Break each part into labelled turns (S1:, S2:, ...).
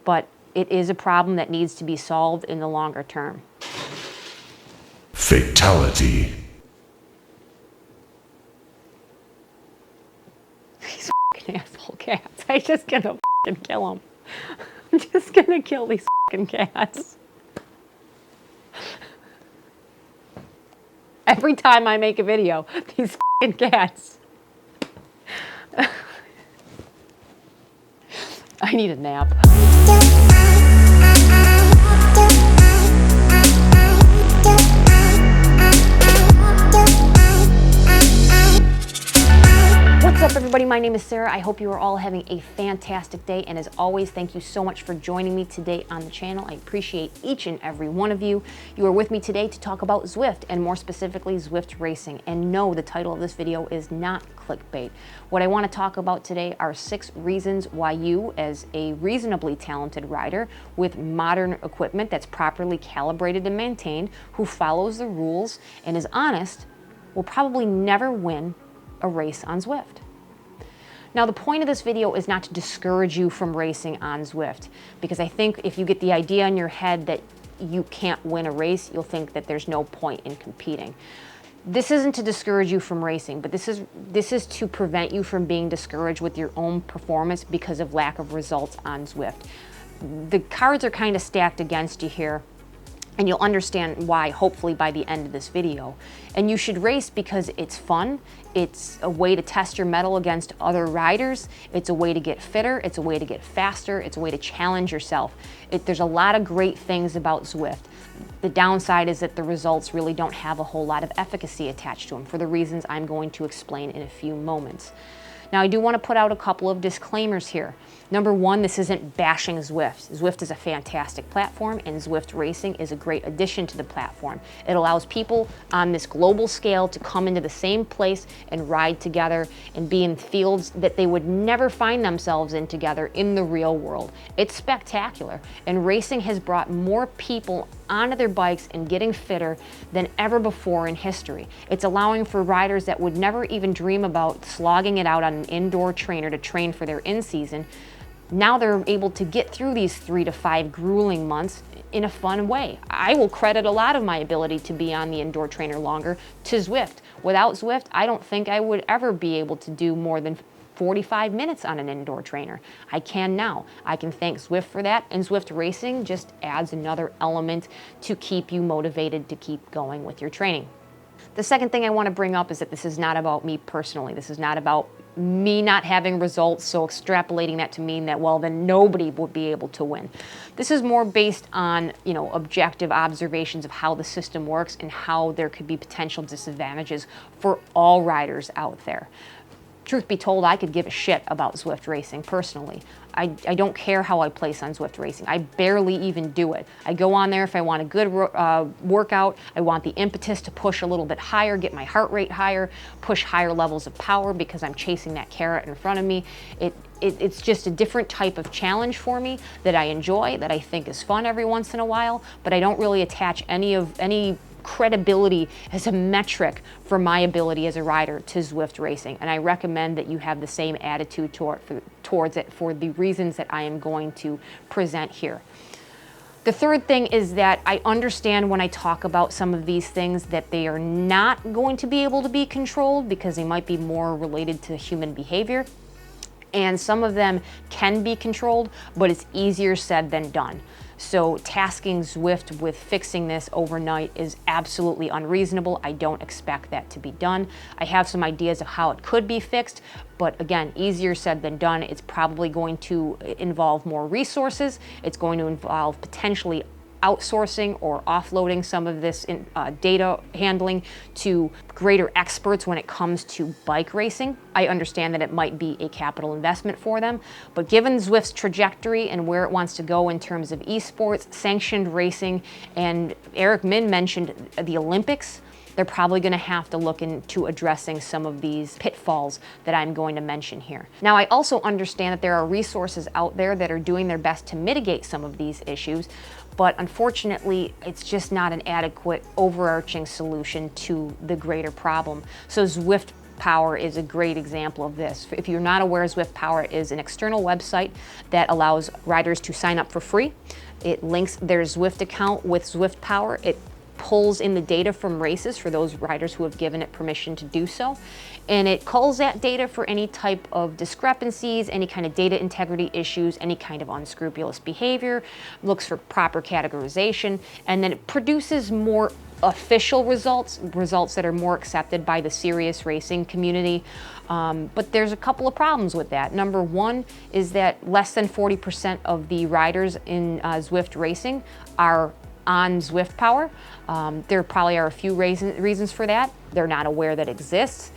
S1: but it is a problem that needs to be solved in the longer term.
S2: Fatality.
S1: These fucking asshole cats. I'm just gonna fucking kill them. I'm just gonna kill these fucking cats. Every time I make a video, these fucking cats. I need a nap. What's up, everybody? My name is Sarah. I hope you are all having a fantastic day, and as always, thank you so much for joining me today on the channel. I appreciate each and every one of you. You are with me today to talk about Zwift, and more specifically Zwift racing. And no, the title of this video is not clickbait. What I want to talk about today are 6 reasons why you, as a reasonably talented rider with modern equipment that's properly calibrated and maintained, who follows the rules and is honest, will probably never win a race on Zwift. Now, the point of this video is not to discourage you from racing on Zwift, because I think if you get the idea in your head that you can't win a race, you'll think that there's no point in competing. This isn't to discourage you from racing, but this is to prevent you from being discouraged with your own performance because of lack of results on Zwift. The cards are kind of stacked against you here, and you'll understand why, hopefully, by the end of this video. And you should race because it's fun, it's a way to test your mettle against other riders, it's a way to get fitter, it's a way to get faster, it's a way to challenge yourself. There's a lot of great things about Zwift. The downside is that the results really don't have a whole lot of efficacy attached to them, for the reasons I'm going to explain in a few moments. Now, I do want to put out a couple of disclaimers here. Number one, this isn't bashing Zwift. Zwift is a fantastic platform, and Zwift racing is a great addition to the platform. It allows people on this global scale to come into the same place and ride together and be in fields that they would never find themselves in together in the real world. It's spectacular, and racing has brought more people onto their bikes and getting fitter than ever before in history. It's allowing for riders that would never even dream about slogging it out on an indoor trainer to train for their in-season. Now they're able to get through these 3 to 5 grueling months in a fun way. I will credit a lot of my ability to be on the indoor trainer longer to Zwift. Without Zwift, I don't think I would ever be able to do more than 45 minutes on an indoor trainer. I can now. I can thank Zwift for that, and Zwift racing just adds another element to keep you motivated to keep going with your training. The second thing I want to bring up is that this is not about me personally. This is not about me not having results, so extrapolating that to mean that, well, then nobody would be able to win. This is more based on, objective observations of how the system works and how there could be potential disadvantages for all riders out there. Truth be told, I could give a shit about Zwift racing personally. I don't care how I place on Zwift racing. I barely even do it. I go on there if I want a good workout. I want the impetus to push a little bit higher, get my heart rate higher, push higher levels of power because I'm chasing that carrot in front of me. It's just a different type of challenge for me that I enjoy, that I think is fun every once in a while, but I don't really attach any credibility as a metric for my ability as a rider to Zwift racing, and I recommend that you have the same attitude towards it for the reasons that I am going to present here. The third thing is that I understand when I talk about some of these things that they are not going to be able to be controlled because they might be more related to human behavior, and some of them can be controlled, but it's easier said than done. So tasking Zwift with fixing this overnight is absolutely unreasonable. I don't expect that to be done. I have some ideas of how it could be fixed, but again, easier said than done. It's probably going to involve more resources. It's going to involve potentially outsourcing or offloading some of this data handling to greater experts when it comes to bike racing. I understand that it might be a capital investment for them, but given Zwift's trajectory and where it wants to go in terms of esports, sanctioned racing, and Eric Min mentioned the Olympics, they're probably going to have to look into addressing some of these pitfalls that I'm going to mention here. Now, I also understand that there are resources out there that are doing their best to mitigate some of these issues, but unfortunately, it's just not an adequate overarching solution to the greater problem. So Zwift ZwiftPower is a great example of this. If you're not aware, ZwiftPower is an external website that allows riders to sign up for free. It links their Zwift account with ZwiftPower. It pulls in the data from races for those riders who have given it permission to do so. And it culls that data for any type of discrepancies, any kind of data integrity issues, any kind of unscrupulous behavior, looks for proper categorization, and then it produces more official results that are more accepted by the serious racing community. But there's a couple of problems with that. Number one is that less than 40% of the riders in Zwift racing are on ZwiftPower. There probably are a few reasons for that. They're not aware that it exists.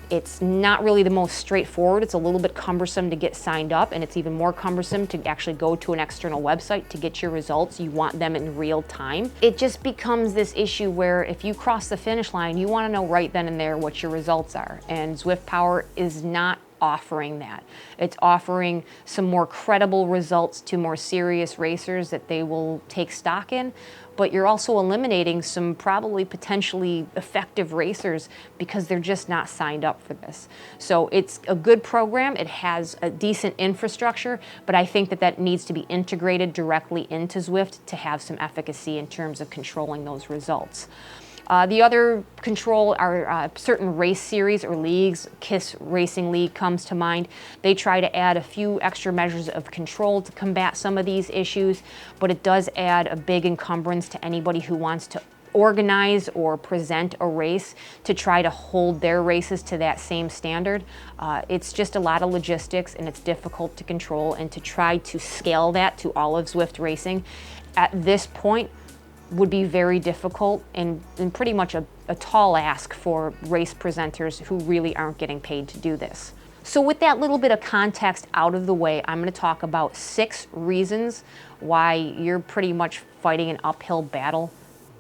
S1: It's not really the most straightforward. It's a little bit cumbersome to get signed up, and it's even more cumbersome to actually go to an external website to get your results. You want them in real time. It just becomes this issue where if you cross the finish line, you want to know right then and there what your results are. And ZwiftPower is not offering that. It's offering some more credible results to more serious racers that they will take stock in, but you're also eliminating some probably potentially effective racers because they're just not signed up for this. So it's a good program. It has a decent infrastructure, but I think that that needs to be integrated directly into Zwift to have some efficacy in terms of controlling those results. The other control are certain race series or leagues. KISS Racing League comes to mind. They try to add a few extra measures of control to combat some of these issues, but it does add a big encumbrance to anybody who wants to organize or present a race to try to hold their races to that same standard. It's just a lot of logistics, and it's difficult to control, and to try to scale that to all of Zwift racing at this point would be very difficult and pretty much a tall ask for race presenters who really aren't getting paid to do this. So with that little bit of context out of the way, I'm going to talk about 6 reasons why you're pretty much fighting an uphill battle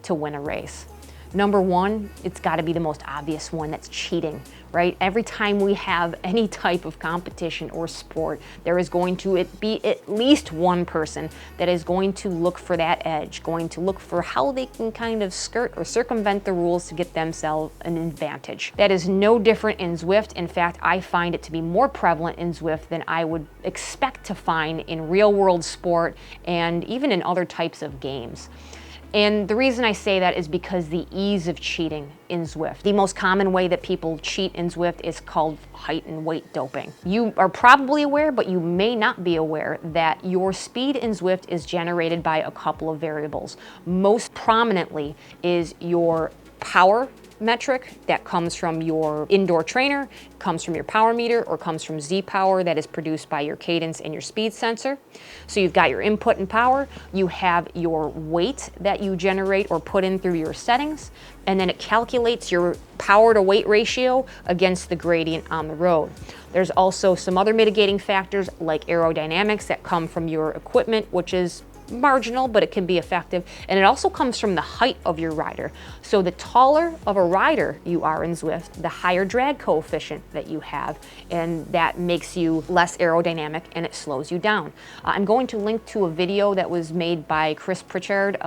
S1: to win a race. Number one, it's got to be the most obvious one, that's cheating, right? Every time we have any type of competition or sport, there is going to be at least one person that is going to look for that edge, going to look for how they can kind of skirt or circumvent the rules to get themselves an advantage. That is no different in Zwift. In fact, I find it to be more prevalent in Zwift than I would expect to find in real world sport and even in other types of games. And the reason I say that is because the ease of cheating in Zwift. The most common way that people cheat in Zwift is called height and weight doping. You are probably aware, but you may not be aware, that your speed in Zwift is generated by a couple of variables. Most prominently is your power metric that comes from your indoor trainer, comes from your power meter, or comes from ZPower that is produced by your cadence and your speed sensor. So you've got your input and power, you have your weight that you generate or put in through your settings, and then it calculates your power to weight ratio against the gradient on the road. There's also some other mitigating factors like aerodynamics that come from your equipment, which is marginal, but it can be effective. And it also comes from the height of your rider. So the taller of a rider you are in Zwift, the higher drag coefficient that you have, and that makes you less aerodynamic and it slows you down. I'm going to link to a video that was made by Chris Pritchard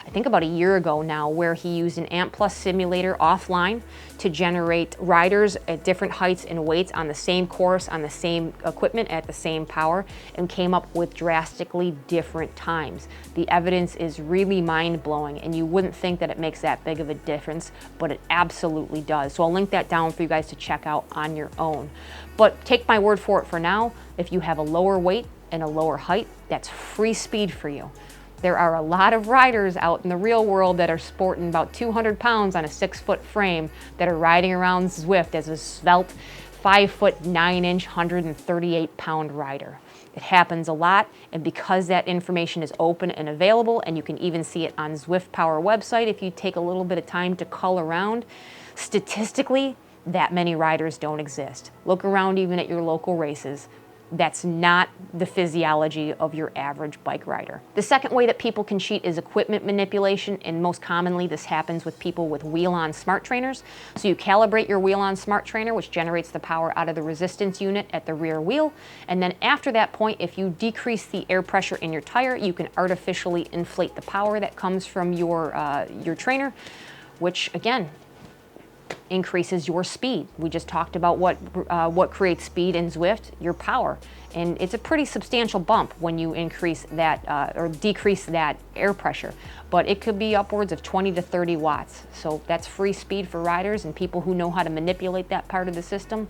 S1: I think about a year ago now, where he used an Ant Plus simulator offline to generate riders at different heights and weights on the same course, on the same equipment, at the same power, and came up with drastically different times. The evidence is really mind-blowing, and you wouldn't think that it makes that big of a difference, but it absolutely does. So I'll link that down for you guys to check out on your own. But take my word for it for now, if you have a lower weight and a lower height, that's free speed for you. There are a lot of riders out in the real world that are sporting about 200 pounds on a 6-foot frame that are riding around Zwift as a svelte 5'9", 138-pound rider. It happens a lot, and because that information is open and available, and you can even see it on ZwiftPower website if you take a little bit of time to cull around, statistically, that many riders don't exist. Look around even at your local races. That's not the physiology of your average bike rider. The second way that people can cheat is equipment manipulation, and most commonly this happens with people with wheel-on smart trainers. So you calibrate your wheel-on smart trainer, which generates the power out of the resistance unit at the rear wheel, and then after that point, if you decrease the air pressure in your tire, you can artificially inflate the power that comes from your trainer, which again, increases your speed. We just talked about what creates speed in Zwift, your power. And it's a pretty substantial bump when you increase that or decrease that air pressure. But it could be upwards of 20 to 30 watts. So that's free speed for riders and people who know how to manipulate that part of the system.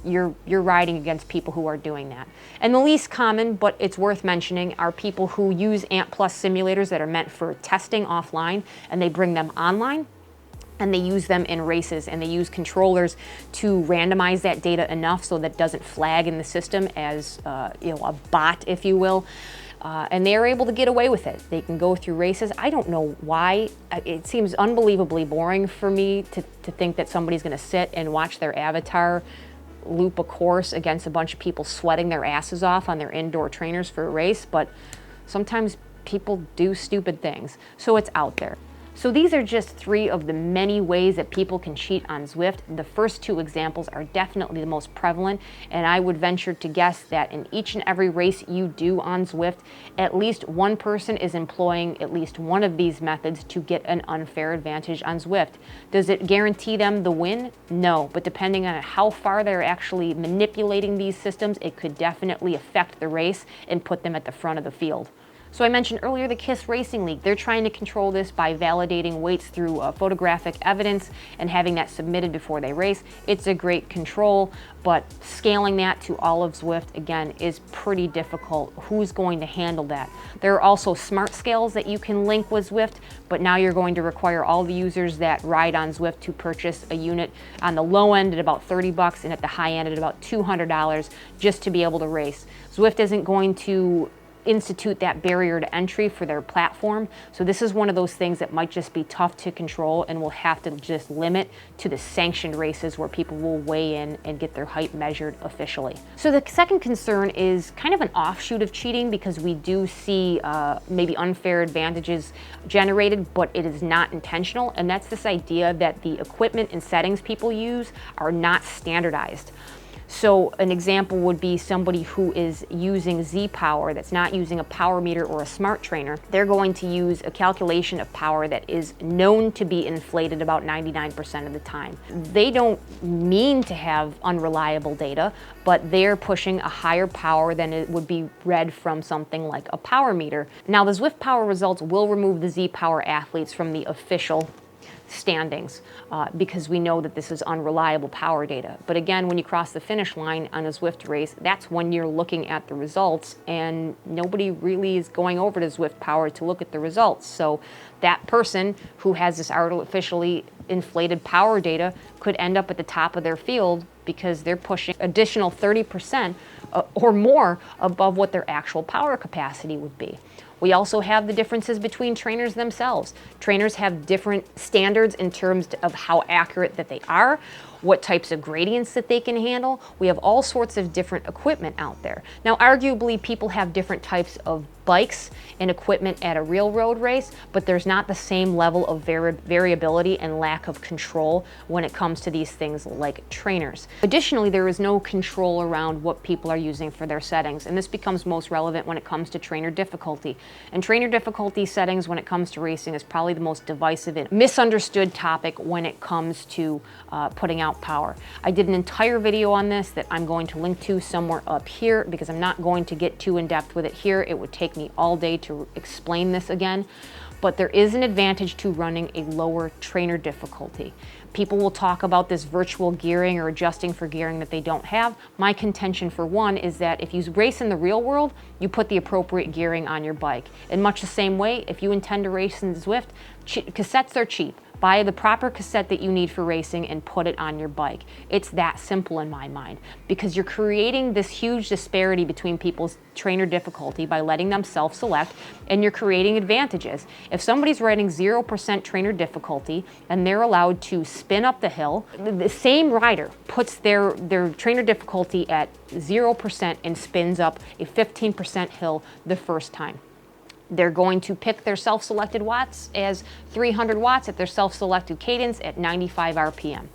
S1: You're riding against people who are doing that. And the least common, but it's worth mentioning, are people who use Ant Plus simulators that are meant for testing offline, and they bring them online, and they use them in races, and they use controllers to randomize that data enough so that it doesn't flag in the system as a bot, if you will. And they're able to get away with it. They can go through races. I don't know why. It seems unbelievably boring for me to think that somebody's going to sit and watch their avatar loop a course against a bunch of people sweating their asses off on their indoor trainers for a race, but sometimes people do stupid things, so it's out there. So these are just 3 of the many ways that people can cheat on Zwift. The first 2 examples are definitely the most prevalent, and I would venture to guess that in each and every race you do on Zwift, at least one person is employing at least one of these methods to get an unfair advantage on Zwift. Does it guarantee them the win? No, but depending on how far they're actually manipulating these systems, it could definitely affect the race and put them at the front of the field. So I mentioned earlier the KISS Racing League. They're trying to control this by validating weights through photographic evidence and having that submitted before they race. It's a great control, but scaling that to all of Zwift, again, is pretty difficult. Who's going to handle that? There are also smart scales that you can link with Zwift, but now you're going to require all the users that ride on Zwift to purchase a unit on the low end at about 30 bucks and at the high end at about $200 just to be able to race. Zwift isn't going to institute that barrier to entry for their platform. So this is one of those things that might just be tough to control and will have to just limit to the sanctioned races where people will weigh in and get their height measured officially. So the second concern is kind of an offshoot of cheating, because we do see maybe unfair advantages generated, but it is not intentional. And that's this idea that the equipment and settings people use are not standardized. So an example would be somebody who is using ZwiftPower that's not using a power meter or a smart trainer. They're going to use a calculation of power that is known to be inflated about 99% of the time. They don't mean to have unreliable data, but they're pushing a higher power than it would be read from something like a power meter. Now the ZwiftPower results will remove the ZwiftPower athletes from the official standings because we know that this is unreliable power data. But again, when you cross the finish line on a Zwift race, that's when you're looking at the results, and nobody really is going over to ZwiftPower to look at the results. So that person who has this artificially inflated power data could end up at the top of their field because they're pushing additional 30% or more above what their actual power capacity would be. We also have the differences between trainers themselves. Trainers have different standards in terms of how accurate that they are, what types of gradients that they can handle. We have all sorts of different equipment out there. Now, arguably, people have different types of bikes and equipment at a real road race, but there's not the same level of variability and lack of control when it comes to these things like trainers. Additionally, there is no control around what people are using for their settings, and this becomes most relevant when it comes to trainer difficulty. And trainer difficulty settings when it comes to racing is probably the most divisive and misunderstood topic when it comes to putting out power. I did an entire video on this that I'm going to link to somewhere up here because I'm not going to get too in depth with it here. It would take me all day to explain this again, but there is an advantage to running a lower trainer difficulty. People will talk about this virtual gearing or adjusting for gearing that they don't have. My contention for one is that if you race in the real world, you put the appropriate gearing on your bike. In much the same way, if you intend to race in Zwift, cassettes are cheap. Buy the proper cassette that you need for racing and put it on your bike. It's that simple in my mind, because you're creating this huge disparity between people's trainer difficulty by letting them self-select, and you're creating advantages. If somebody's riding 0% trainer difficulty and they're allowed to spin up the hill, the same rider puts their trainer difficulty at 0% and spins up a 15% hill the first time. They're going to pick their self-selected watts as 300 watts at their self-selected cadence at 95 RPM.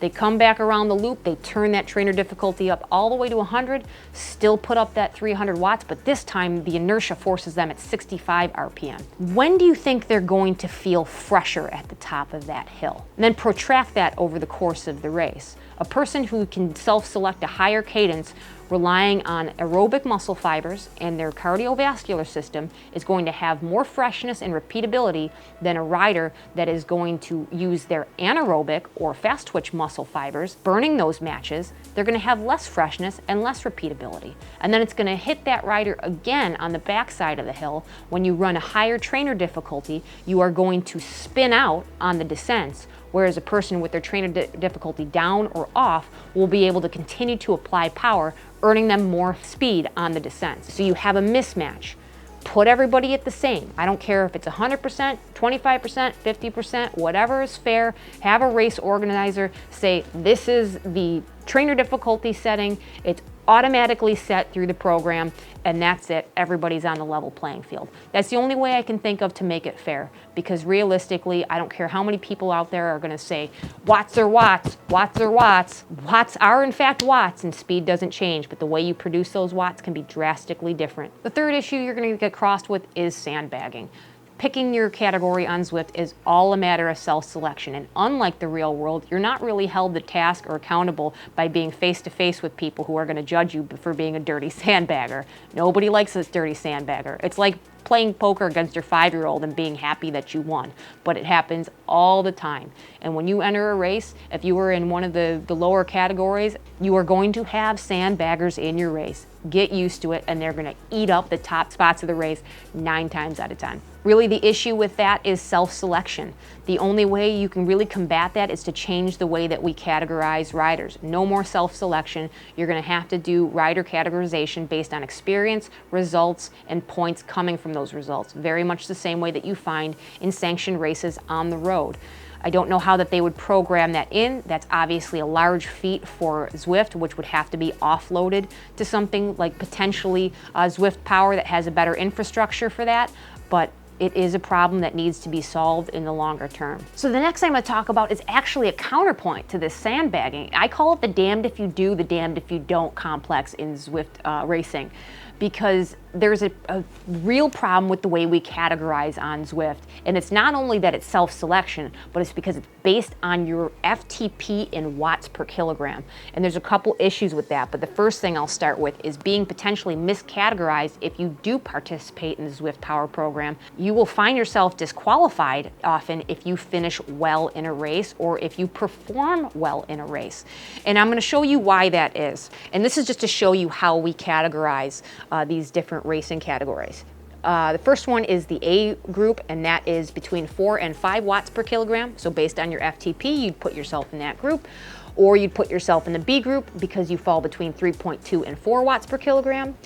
S1: They come back around the loop, they turn that trainer difficulty up all the way to 100, still put up that 300 watts, but this time the inertia forces them at 65 RPM. When do you think they're going to feel fresher at the top of that hill? And then protract that over the course of the race. A person who can self-select a higher cadence relying on aerobic muscle fibers and their cardiovascular system is going to have more freshness and repeatability than a rider that is going to use their anaerobic or fast twitch muscle fibers, burning those matches. They're going to have less freshness and less repeatability. And then it's going to hit that rider again on the backside of the hill. When you run a higher trainer difficulty, you are going to spin out on the descents, whereas a person with their trainer difficulty down or off will be able to continue to apply power, earning them more speed on the descents. So you have a mismatch. Put everybody at the same. I don't care if it's 100%, 25%, 50%, whatever is fair. Have a race organizer say, this is the trainer difficulty setting. It's automatically set through the program, and that's it. Everybody's on the level playing field. That's the only way I can think of to make it fair, because realistically, I don't care how many people out there are going to say watts are watts, watts are watts. Watts are in fact watts, and speed doesn't change, but the way you produce those watts can be drastically different. The third issue you're going to get crossed with is sandbagging. Picking your category on Zwift is all a matter of self-selection, and unlike the real world, you're not really held to task or accountable by being face-to-face with people who are going to judge you for being a dirty sandbagger. Nobody likes this dirty sandbagger. It's like playing poker against your 5-year-old and being happy that you won, but it happens all the time. And when you enter a race, if you were in one of the lower categories, you are going to have sandbaggers in your race. Get used to it, and they're going to eat up the top spots of the race 9 times out of 10. Really, the issue with that is self-selection. The only way you can really combat that is to change the way that we categorize riders. No more self-selection. You're going to have to do rider categorization based on experience, results, and points coming from those results. Very much the same way that you find in sanctioned races on the road. I don't know how that they would program that in. That's obviously a large feat for Zwift, which would have to be offloaded to something like potentially ZwiftPower that has a better infrastructure for that. But it is a problem that needs to be solved in the longer term. So the next thing I'm going to talk about is actually a counterpoint to this sandbagging. I call it the damned if you do, the damned if you don't complex in Zwift racing, because there's a real problem with the way we categorize on Zwift. And it's not only that it's self-selection, but it's because it's based on your FTP in watts per kilogram. And there's a couple issues with that, but the first thing I'll start with is being potentially miscategorized. If you do participate in the ZwiftPower program, you will find yourself disqualified often if you finish well in a race or if you perform well in a race. And I'm going to show you why that is. And this is just to show you how we categorize these different racing categories. The first one is the A group, and that is between 4 and 5 watts per kilogram. So based on your FTP, you'd put yourself in that group, or you'd put yourself in the B group because you fall between 3.2 and 4 watts per kilogram.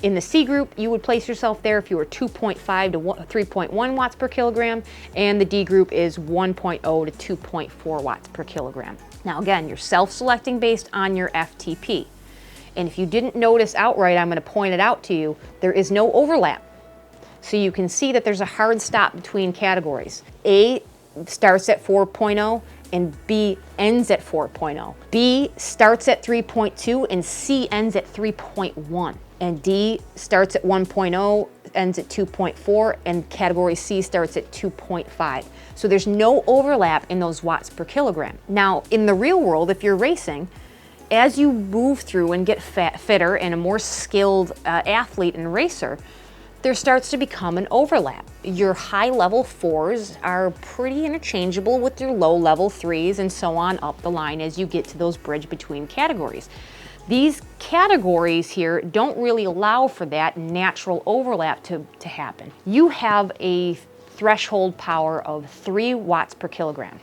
S1: In the C group, you would place yourself there if you were 2.5 to 3.1 watts per kilogram, and the D group is 1.0 to 2.4 watts per kilogram. Now again, you're self-selecting based on your FTP. And if you didn't notice outright, I'm going to point it out to you, there is no overlap. So you can see that there's a hard stop between categories. A starts at 4.0 and B ends at 4.0. B starts at 3.2 and C ends at 3.1. And D starts at 1.0, ends at 2.4, and category C starts at 2.5. So there's no overlap in those watts per kilogram. Now, in the real world, if you're racing, as you move through and get fitter and a more skilled athlete and racer, there starts to become an overlap. Your high-level 4s are pretty interchangeable with your low-level 3s and so on up the line as you get to those bridge between categories. These categories here don't really allow for that natural overlap to happen. You have a threshold power of 3 watts per kilogram.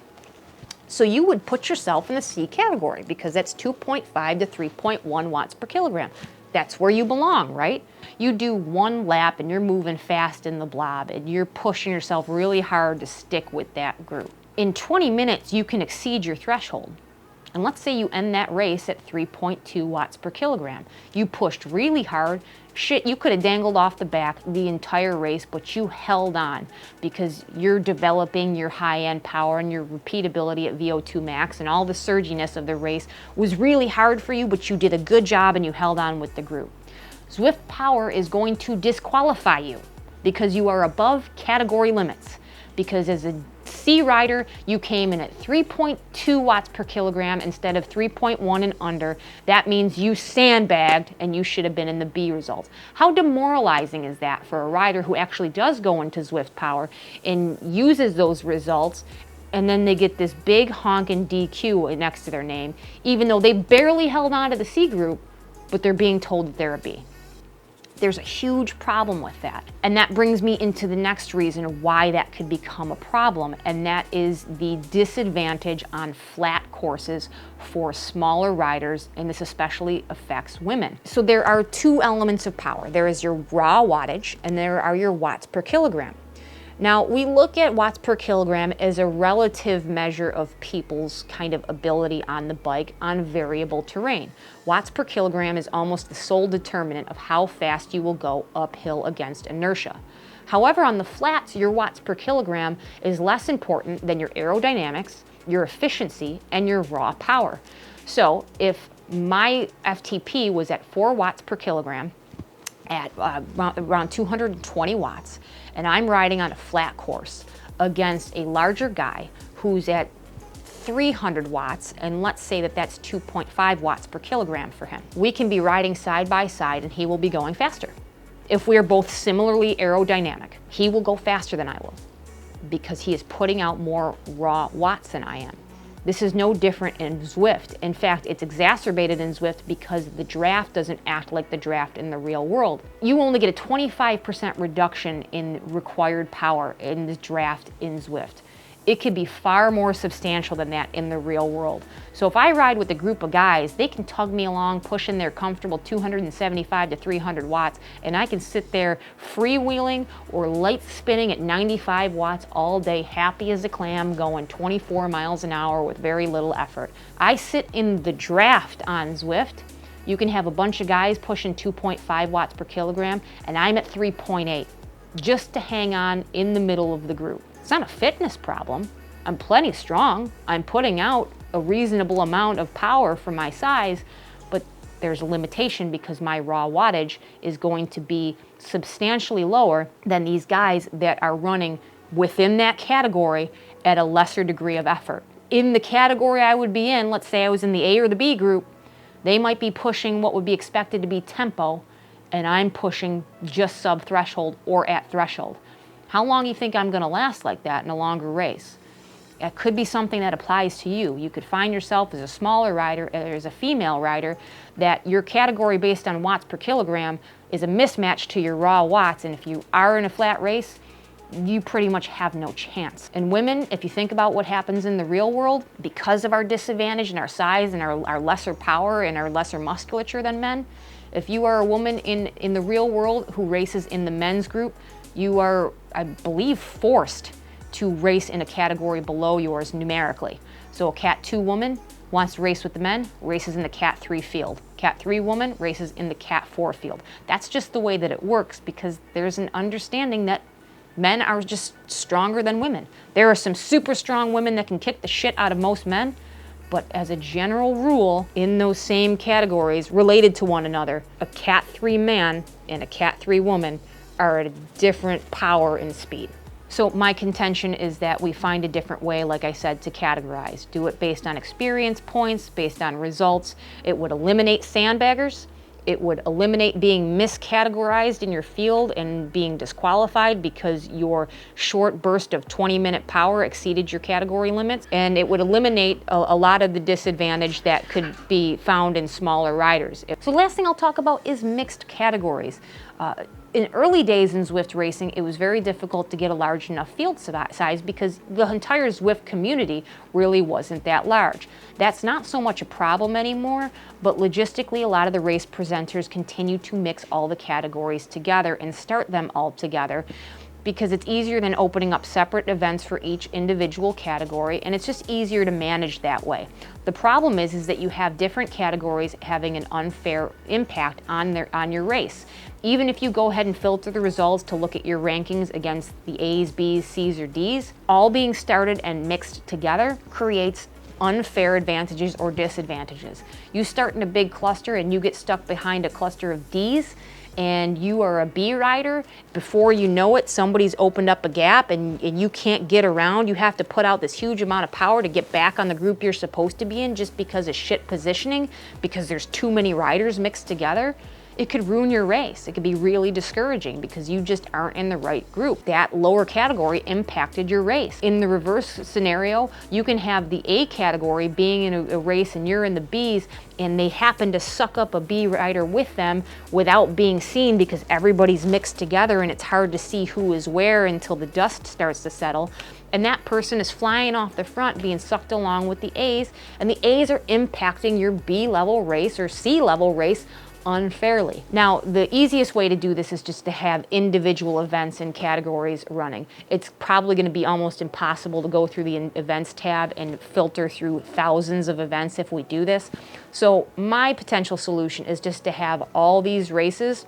S1: So you would put yourself in the C category because that's 2.5 to 3.1 watts per kilogram. That's where you belong, right? You do one lap and you're moving fast in the blob and you're pushing yourself really hard to stick with that group. In 20 minutes, you can exceed your threshold. And let's say you end that race at 3.2 watts per kilogram. You pushed really hard. Shit, you could have dangled off the back the entire race, but you held on because you're developing your high-end power and your repeatability at VO2 max, and all the surginess of the race was really hard for you, but you did a good job and you held on with the group. ZwiftPower is going to disqualify you because you are above category limits. Because as a C rider, you came in at 3.2 watts per kilogram instead of 3.1 and under. That means you sandbagged and you should have been in the B results. How demoralizing is that for a rider who actually does go into ZwiftPower and uses those results, and then they get this big honkin' DQ next to their name, even though they barely held on to the C group, but they're being told that they're a B. There's a huge problem with that. And that brings me into the next reason why that could become a problem, and that is the disadvantage on flat courses for smaller riders, and this especially affects women. So there are two elements of power. There is your raw wattage, and there are your watts per kilogram. Now, we look at watts per kilogram as a relative measure of people's kind of ability on the bike on variable terrain. Watts per kilogram is almost the sole determinant of how fast you will go uphill against inertia. However, on the flats, your watts per kilogram is less important than your aerodynamics, your efficiency, and your raw power. So if my FTP was at 4 watts per kilogram, at around 220 watts, and I'm riding on a flat course against a larger guy who's at 300 watts, and let's say that that's 2.5 watts per kilogram for him. We can be riding side by side and he will be going faster. If we are both similarly aerodynamic, he will go faster than I will because he is putting out more raw watts than I am. This is no different in Zwift. In fact, it's exacerbated in Zwift because the draft doesn't act like the draft in the real world. You only get a 25% reduction in required power in the draft in Zwift. It could be far more substantial than that in the real world. So if I ride with a group of guys, they can tug me along, pushing their comfortable 275 to 300 watts, and I can sit there freewheeling or light spinning at 95 watts all day, happy as a clam, going 24 miles an hour with very little effort. I sit in the draft on Zwift. You can have a bunch of guys pushing 2.5 watts per kilogram, and I'm at 3.8, just to hang on in the middle of the group. It's not a fitness problem. I'm plenty strong. I'm putting out a reasonable amount of power for my size, but there's a limitation because my raw wattage is going to be substantially lower than these guys that are running within that category at a lesser degree of effort. In the category I would be in, let's say I was in the A or the B group, they might be pushing what would be expected to be tempo, and I'm pushing just sub-threshold or at threshold. How long do you think I'm going to last like that in a longer race? It could be something that applies to you. You could find yourself as a smaller rider, or as a female rider, that your category based on watts per kilogram is a mismatch to your raw watts, and if you are in a flat race, you pretty much have no chance. And women, if you think about what happens in the real world, because of our disadvantage and our size and our lesser power and our lesser musculature than men, if you are a woman in the real world who races in the men's group, you are, I believe, forced to race in a category below yours numerically. So a Cat 2 woman wants to race with the men, races in the Cat 3 field. Cat 3 woman races in the Cat 4 field. That's just the way that it works because there's an understanding that men are just stronger than women. There are some super strong women that can kick the shit out of most men, but as a general rule, in those same categories related to one another, a Cat 3 man and a Cat 3 woman are at a different power and speed. So my contention is that we find a different way, like I said, to categorize. Do it based on experience points, based on results. It would eliminate sandbaggers. It would eliminate being miscategorized in your field and being disqualified because your short burst of 20-minute power exceeded your category limits. And it would eliminate a lot of the disadvantage that could be found in smaller riders. So last thing I'll talk about is mixed categories. In early days in Zwift racing, it was very difficult to get a large enough field size because the entire Zwift community really wasn't that large. That's not so much a problem anymore, but logistically, a lot of the race presenters continue to mix all the categories together and start them all together. because it's easier than opening up separate events for each individual category, and it's just easier to manage that way. The problem is that you have different categories having an unfair impact on your race. Even if you go ahead and filter the results to look at your rankings against the A's, B's, C's, or D's, all being started and mixed together creates unfair advantages or disadvantages. You start in a big cluster and you get stuck behind a cluster of D's, and you are a B rider, before you know it, somebody's opened up a gap and you can't get around. You have to put out this huge amount of power to get back on the group you're supposed to be in just because of shit positioning, because there's too many riders mixed together. It could ruin your race. It could be really discouraging because you just aren't in the right group. That lower category impacted your race. In the reverse scenario, you can have the A category being in a race and you're in the B's, and they happen to suck up a B rider with them without being seen because everybody's mixed together and it's hard to see who is where until the dust starts to settle. And that person is flying off the front, being sucked along with the A's, and the A's are impacting your B level race or C level race unfairly. Now, the easiest way to do this is just to have individual events and categories running. It's probably going to be almost impossible to go through the events tab and filter through thousands of events if we do this. So my potential solution is just to have all these races,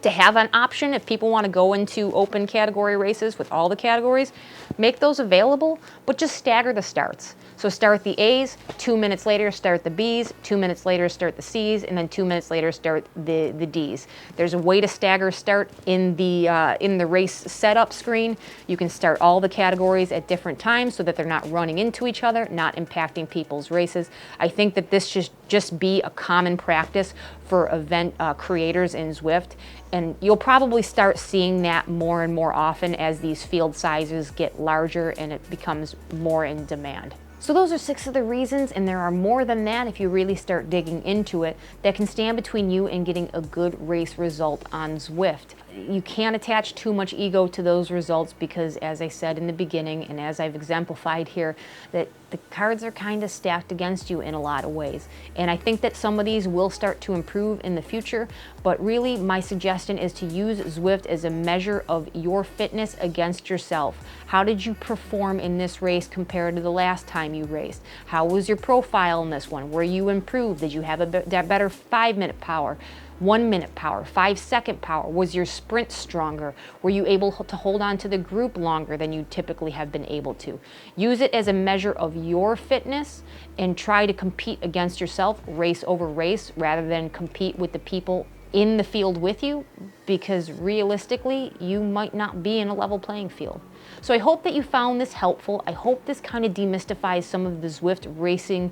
S1: to have an option if people want to go into open category races with all the categories, make those available, but just stagger the starts. So start the A's, 2 minutes later start the B's, 2 minutes later start the C's, and then 2 minutes later start the D's. There's a way to stagger start in the race setup screen. You can start all the categories at different times so that they're not running into each other, not impacting people's races. I think that this should just be a common practice for event creators in Zwift, and you'll probably start seeing that more and more often as these field sizes get larger and it becomes more in demand. So those are 6 of the reasons, and there are more than that if you really start digging into it, that can stand between you and getting a good race result on Zwift. You can't attach too much ego to those results because, as I said in the beginning, and as I've exemplified here, that the cards are kind of stacked against you in a lot of ways. And I think that some of these will start to improve in the future, but really my suggestion is to use Zwift as a measure of your fitness against yourself. How did you perform in this race compared to the last time you raced? How was your profile in this one? Were you improved? Did you have a better 5-minute power? 1-minute power, 5-second power? Was your sprint stronger? Were you able to hold on to the group longer than you typically have been able to? Use it as a measure of your fitness and try to compete against yourself, race over race, rather than compete with the people in the field with you, because realistically, you might not be in a level playing field. So I hope that you found this helpful. I hope this kind of demystifies some of the Zwift racing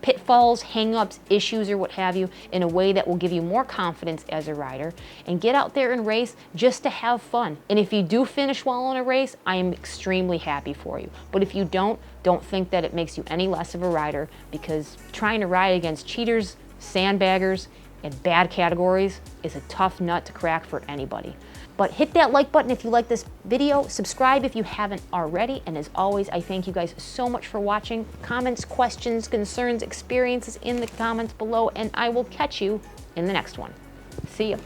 S1: pitfalls, hang-ups, issues, or what have you, in a way that will give you more confidence as a rider, and get out there and race just to have fun. And if you do finish well in a race, I am extremely happy for you. But if you don't think that it makes you any less of a rider, because trying to ride against cheaters, sandbaggers, and bad categories is a tough nut to crack for anybody. But hit that like button if you like this video, subscribe if you haven't already, and as always, I thank you guys so much for watching. Comments, questions, concerns, experiences in the comments below, and I will catch you in the next one. See ya.